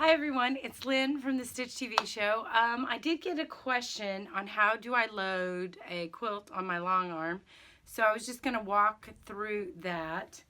Hi everyone, it's Lynn from the Stitch TV show. I did get a question on how do I load a quilt on my long arm. So I was just going to walk through that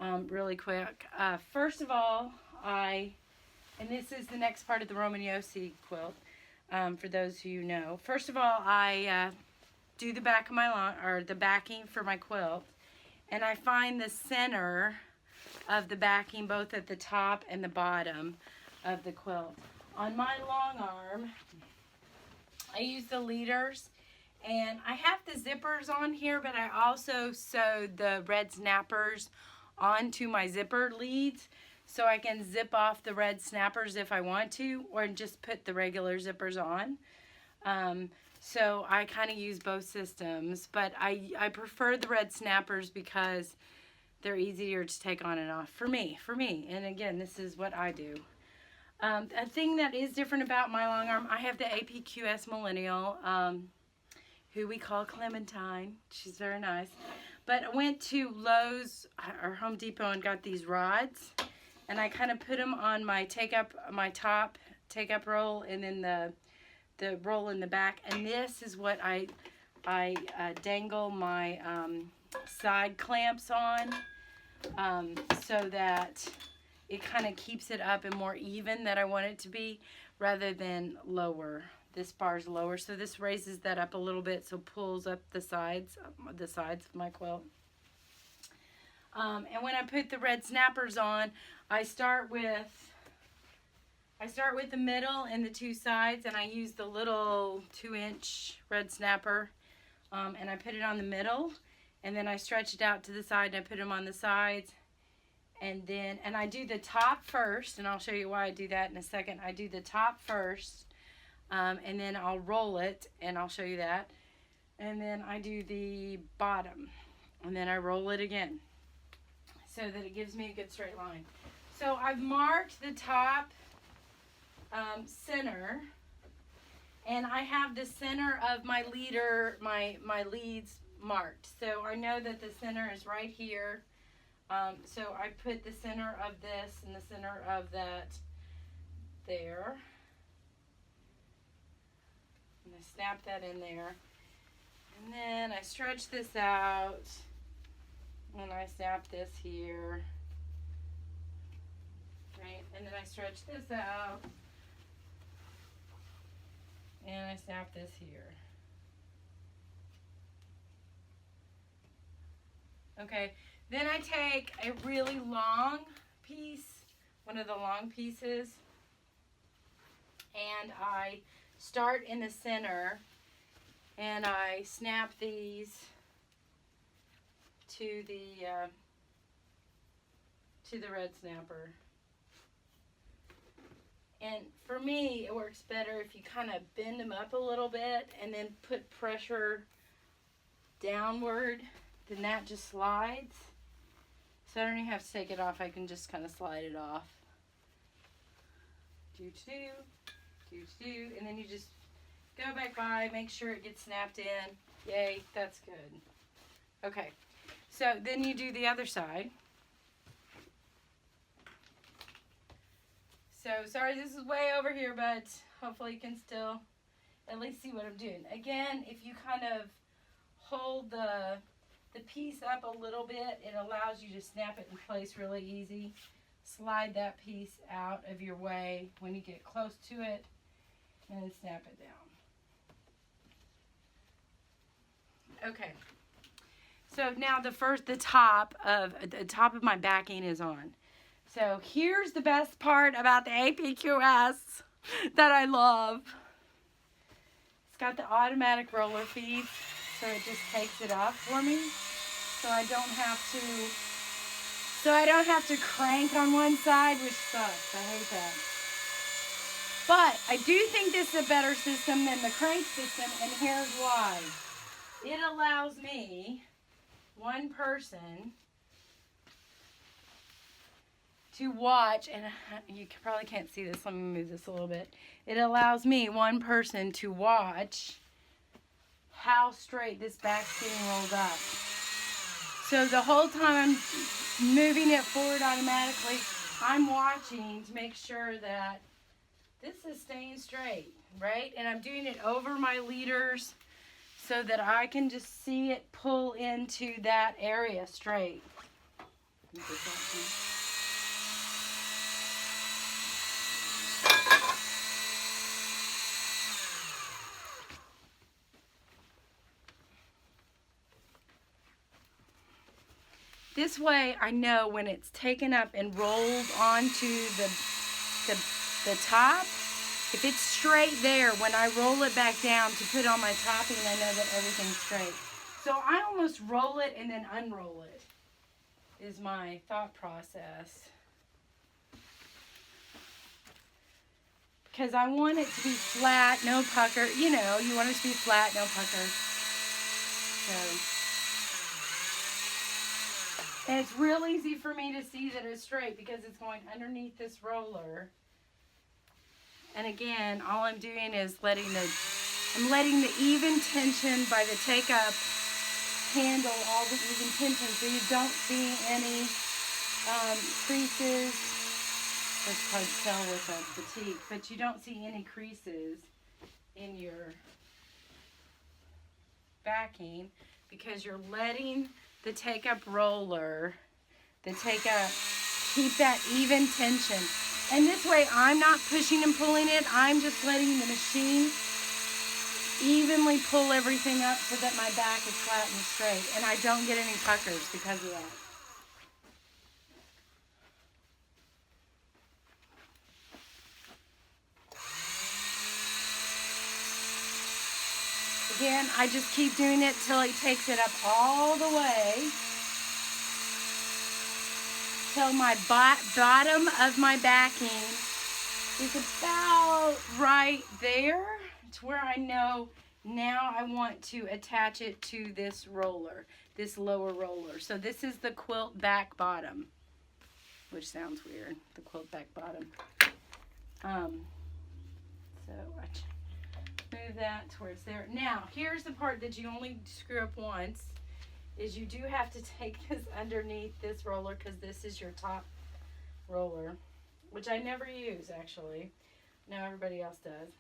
really quick. First of all, and this is the next part of the Roman Josi quilt, for those who you know. First of all, I do the back of my the backing for my quilt, and I find the center of the backing both at the top and the bottom of the quilt. On my long arm, I use the leaders, and I have the zippers on here, but I also sewed the red snappers onto my zipper leads so I can zip off the red snappers if I want to, or just put the regular zippers on. So I kind of use both systems, but I prefer the red snappers because they're easier to take on and off for me. And again, this is what I do. A thing that is different about my long arm, I have the APQS Millennial, who we call Clementine. She's very nice. But I went to Lowe's or Home Depot and got these rods, and I kind of put them on my top take-up roll, and then the roll in the back. And this is what I dangle my side clamps on, so that it kind of kees it up and more even that I want it to be, rather than lower. This bar's lower, so this raises that up a little bit, so pulls up the sides of my quilt. And when I put the red snappers on, I start with the middle and the two sides, and I use the little 2-inch red snapper, and I put it on the middle, and then I stretch it out to the side, and I put them on the sides. And I do the top first, and I'll show you why I do that in a second. I do the top first, and then I'll roll it, and I'll show you that. And then I do the bottom, and then I roll it again, so that it gives me a good straight line. So I've marked the top center, and I have the center of my leader, my leads marked. So I know that the center is right here. So I put the center of this and the center of that there. And I snap that in there. And then I stretch this out. And I snap this here. Right? And then I stretch this out. And I snap this here. Okay. Then I take a really long piece, one of the long pieces, and I start in the center, and I snap these to the red snapper. And for me, it works better if you kind of bend them up a little bit and then put pressure downward. Then that just slides. So I don't even have to take it off. I can just kind of slide it off. And then you just go back by, make sure it gets snapped in. Yay, that's good. Okay, so then you do the other side. So sorry, this is way over here, but hopefully you can still at least see what I'm doing. Again, if you kind of hold the piece up a little bit, it allows you to snap it in place really easy. Slide that piece out of your way when you get close to it, and then snap it down. Okay, so now the top of my backing is on. So here's the best part about the APQS that I love. It's got the automatic roller feed, so it just takes it off for me. So I don't have to crank on one side, which sucks. I hate that. But I do think this is a better system than the crank system, and here's why. It allows me, one person, to watch, and you probably can't see this. Let me move this a little bit. It allows me, one person, to watch how straight this back's getting rolled up. So the whole time I'm moving it forward automatically, I'm watching to make sure that This is staying straight, right? And I'm doing it over my leaders so that I can just see it pull into that area straight. This way I know when it's taken up and rolled onto the top, if it's straight there, when I roll it back down to put on my topping, I know that everything's straight. So I almost roll it and then unroll it, is my thought process. Because I want it to be flat, no pucker. You know, you want it to be flat, no pucker. So. And it's real easy for me to see that it's straight because it's going underneath this roller. And again, all I'm doing is letting the even tension by the take up handle all the even tension so you don't see any creases. It's hard to tell with a batik, but you don't see any creases in your backing because you're letting the take up roller, the take up, keep that even tension. And this way I'm not pushing and pulling it, I'm just letting the machine evenly pull everything up so that my back is flat and straight. And I don't get any puckers because of that. Again, I just keep doing it till he takes it up all the way till my bottom of my backing is about right there. It's where I know now I want to attach it to this roller, this lower roller. So this is the quilt back bottom, which sounds weird, the quilt back bottom. So I move that towards there. Now, here's the part that you only screw up once, is you do have to take this underneath this roller because this is your top roller, which I never use actually. Now everybody else does.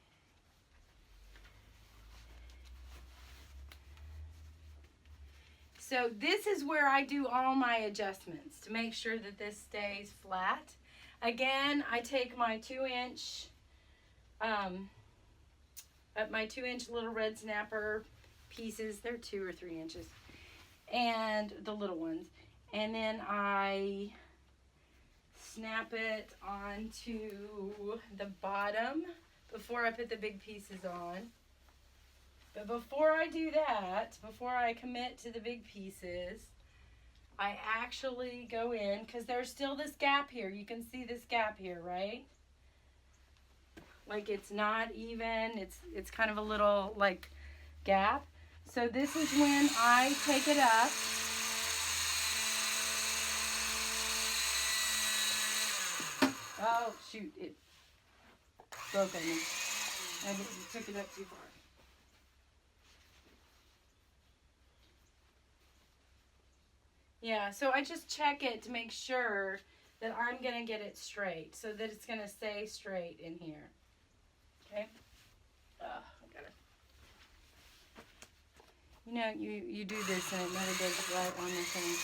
So this is where I do all my adjustments to make sure that this stays flat. Again, I take my 2-inch my 2-inch little red snapper pieces, they're 2 or 3 inches, and the little ones, and then I snap it onto the bottom before I put the big pieces on. But before I do that, before I commit to the big pieces, I actually go in, because there's still this gap here. You can see this gap here, right? Like it's not even, it's kind of a little like gap. So this is when I take it up. Oh shoot, it broke on me. I took it up too far. Yeah, so I just check it to make sure that I'm going to get it straight so that it's going to stay straight in here. Okay? I got it. You know, you do this and it never goes right on the thing.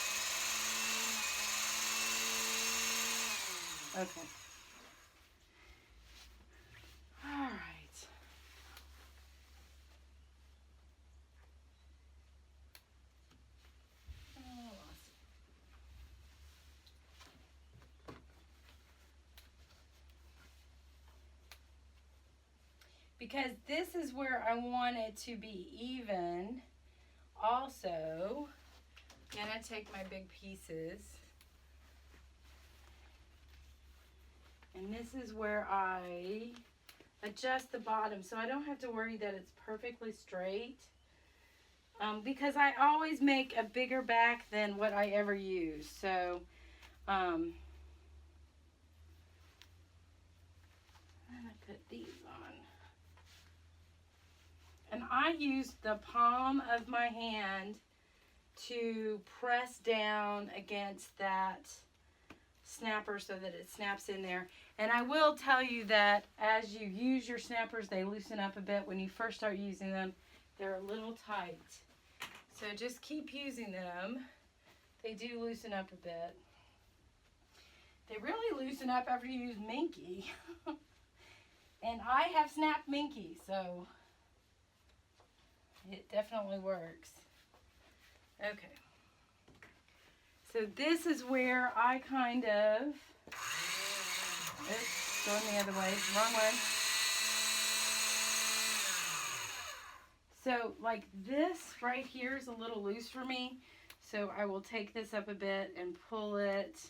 Okay. All right. Because this is where I want it to be even. Also, I'm going to take my big pieces. And this is where I adjust the bottom so I don't have to worry that it's perfectly straight. Because I always make a bigger back than what I ever use. So, I'm going to put these on. And I use the palm of my hand to press down against that snapper so that it snaps in there. And I will tell you that as you use your snappers, they loosen up a bit. When you first start using them, they're a little tight. So just keep using them. They do loosen up a bit. They really loosen up after you use Minky. And I have snapped Minky, so it definitely works. Okay. So this is where I kind of, oops, going the other way, wrong way. So like this right here is a little loose for me. So I will take this up a bit and pull it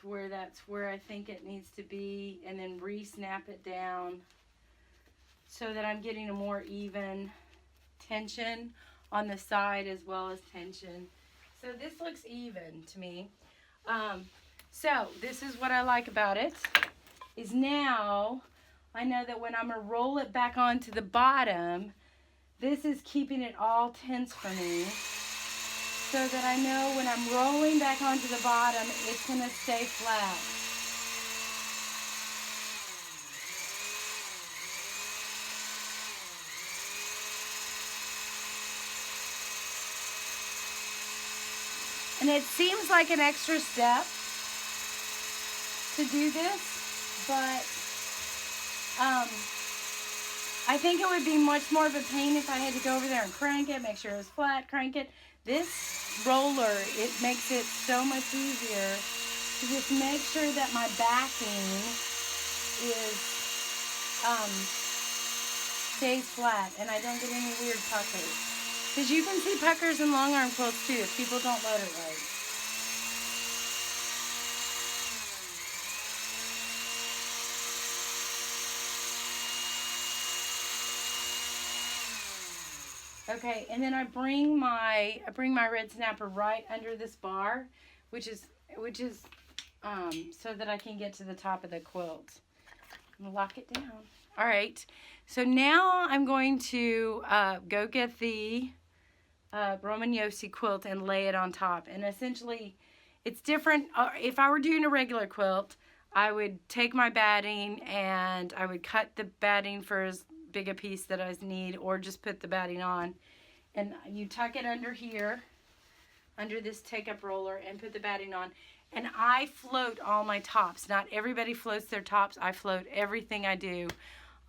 to where that's where I think it needs to be, and then re-snap it down so that I'm getting a more even tension on the side as well as tension. So this looks even to me. So this is what I like about it, is now I know that when I'm going to roll it back onto the bottom, this is keeping it all tense for me, so that I know when I'm rolling back onto the bottom, it's going to stay flat. And it seems like an extra step to do this, but I think it would be much more of a pain if I had to go over there and crank it, make sure it was flat, crank it. This roller, it makes it so much easier to just make sure that my backing is stays flat and I don't get any weird puckers. Because you can see puckers in long arm quilts too if people don't load it right. Okay, and then I bring my red snapper right under this bar, which is so that I can get to the top of the quilt. I'm gonna lock it down. All right, so now I'm going to go get the Roman Josi quilt and lay it on top. And essentially, it's different. If I were doing a regular quilt, I would take my batting and I would cut the batting for as big a piece that I need, or just put the batting on. And you tuck it under here, under this take-up roller, and put the batting on. And I float all my tops. Not everybody floats their tops. I float everything I do.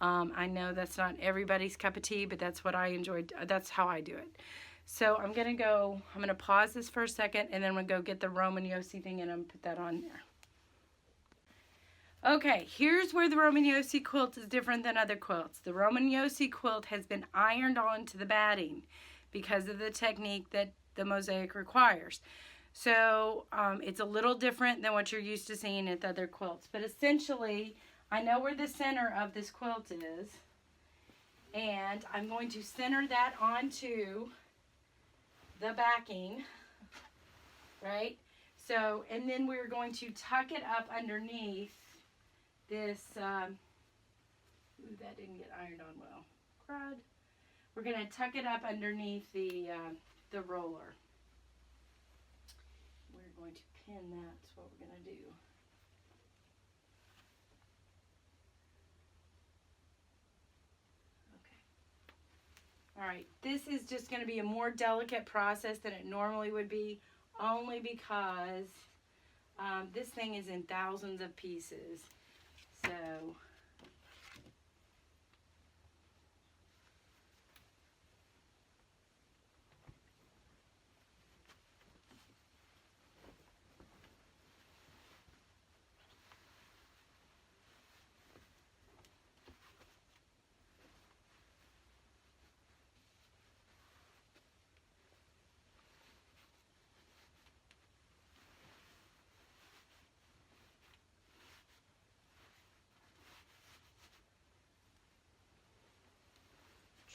I know that's not everybody's cup of tea, but that's what I enjoy. That's how I do it. So I'm going to pause this for a second, and then I'm going to go get the Roman Josi thing, and I'm going to put that on there. Okay, here's where the Roman Josi quilt is different than other quilts. The Roman Josi quilt has been ironed onto the batting because of the technique that the Mosaic requires. So it's a little different than what you're used to seeing at the other quilts. But essentially, I know where the center of this quilt is, and I'm going to center that onto the backing, right? So, and then we're going to tuck it up underneath this, ooh, that didn't get ironed on well. Crud. We're going to tuck it up underneath the roller. We're going to pin that. That's what we're going to do. Okay. All right. This is just going to be a more delicate process than it normally would be, only because this thing is in thousands of pieces. So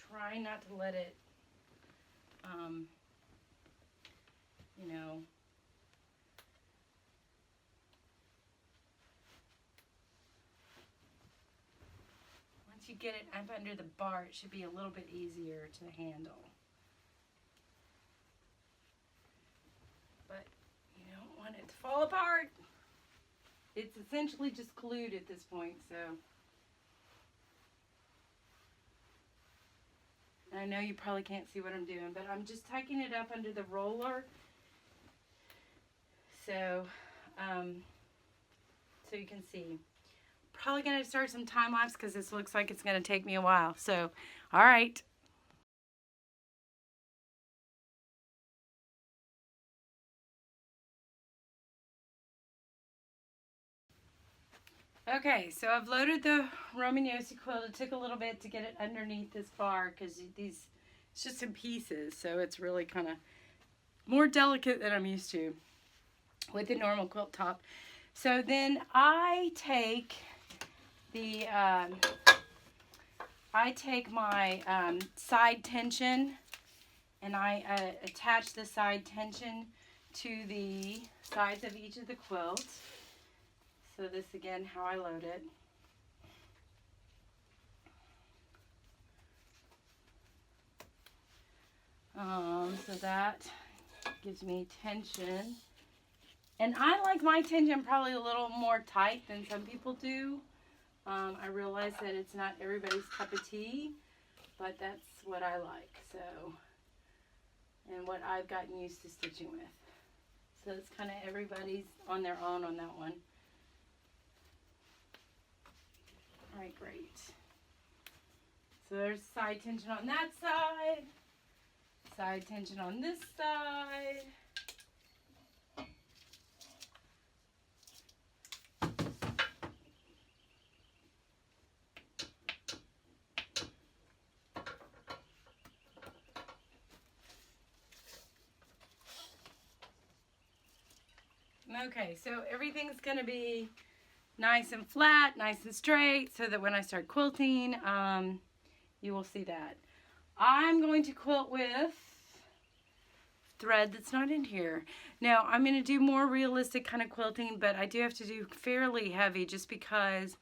try not to let it, you know, once you get it up under the bar, it should be a little bit easier to handle. But you don't want it to fall apart. It's essentially just glued at this point, so. I know you probably can't see what I'm doing, but I'm just tucking it up under the roller. So, so you can see. Probably going to start some time lapse because this looks like it's going to take me a while. So, all right. Okay, so I've loaded the Roman Josi quilt. It took a little bit to get it underneath this bar because it's just in pieces, so it's really kind of more delicate than I'm used to with the normal quilt top. So then I take the my side tension and I attach the side tension to the sides of each of the quilts. So this again, how I load it. So that gives me tension. And I like my tension probably a little more tight than some people do. I realize that it's not everybody's cup of tea, but that's what I like. So, and what I've gotten used to stitching with. So it's kind of everybody's on their own on that one. All right, great. So there's side tension on that side tension on this side. Okay, so everything's going to be nice and flat, nice and straight, so that when I start quilting, you will see that. I'm going to quilt with thread that's not in here. Now, I'm going to do more realistic kind of quilting, but I do have to do fairly heavy just because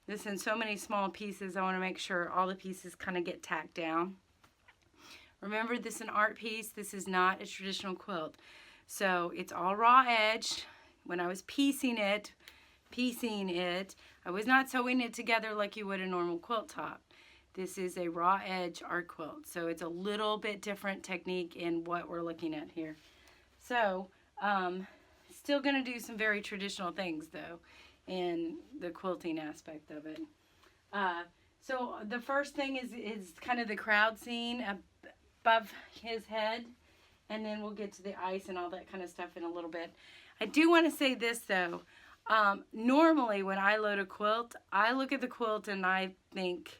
this is in so many small pieces. I want to make sure all the pieces kind of get tacked down. Remember, this is an art piece. This is not a traditional quilt. So it's all raw edged. When I was piecing it, I was not sewing it together like you would a normal quilt top. This is a raw edge art quilt, so it's a little bit different technique in what we're looking at here. So, still going to do some very traditional things though in the quilting aspect of it. So the first thing is kind of the crowd scene above his head, and then we'll get to the ice and all that kind of stuff in a little bit. I do want to say this though. Normally when I load a quilt, I look at the quilt and I think,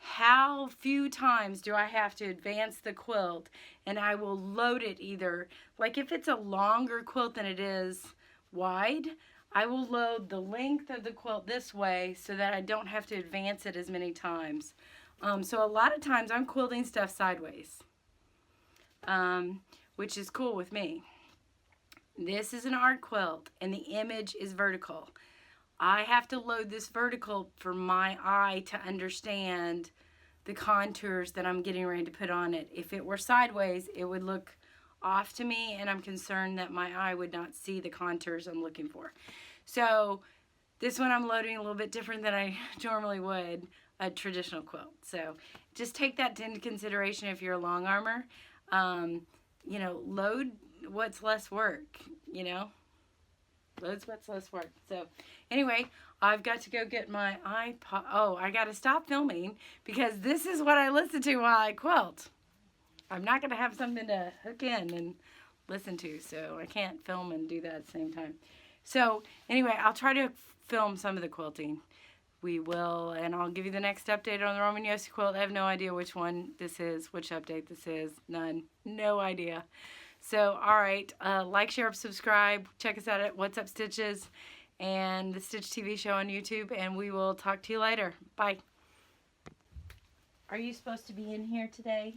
how few times do I have to advance the quilt? And I will load it either, like if it's a longer quilt than it is wide, I will load the length of the quilt this way so that I don't have to advance it as many times. So a lot of times I'm quilting stuff sideways, which is cool with me. This is an art quilt and the image is vertical. I have to load this vertical for my eye to understand the contours that I'm getting ready to put on it. If it were sideways, it would look off to me, and I'm concerned that my eye would not see the contours I'm looking for. So this one I'm loading a little bit different than I normally would a traditional quilt. So just take that into consideration if you're a long armor. You know, load what's less work, you know. Loads what's less work. So anyway, I've got to go get my iPod. Oh, I got to stop filming because this is what I listen to while I quilt. I'm not going to have something to hook in and listen to, so I can't film and do that at the same time. So anyway, I'll try to film some of the quilting. We will, and I'll give you the next update on the Roman Josi quilt. I have no idea which one this is, which update this is. None. No idea. So, all right, like, share, subscribe. Check us out at What's Up Stitches and the Stitch TV show on YouTube, and we will talk to you later. Bye. Are you supposed to be in here today?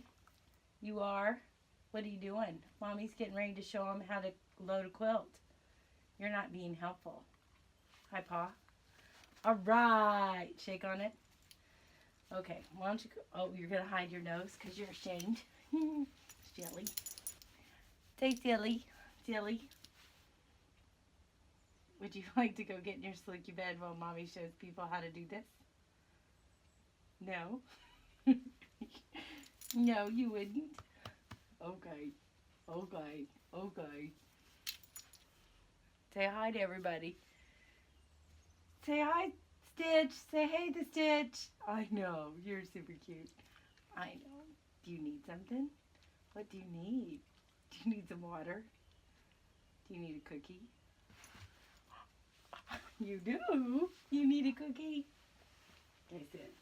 You are? What are you doing? Mommy's getting ready to show them how to load a quilt. You're not being helpful. Hi, Pa. All right. Shake on it. Okay, why don't you go? Oh, you're going to hide your nose because you're ashamed. Jelly. Say silly. Silly. Would you like to go get in your saluki bed while Mommy shows people how to do this? No? No, you wouldn't? Okay. Okay. Okay. Say hi to everybody. Say hi, Stitch. Say hey to Stitch. I know. You're super cute. I know. Do you need something? What do you need? Do you need some water? Do you need a cookie? You do? You need a cookie? Okay, sit.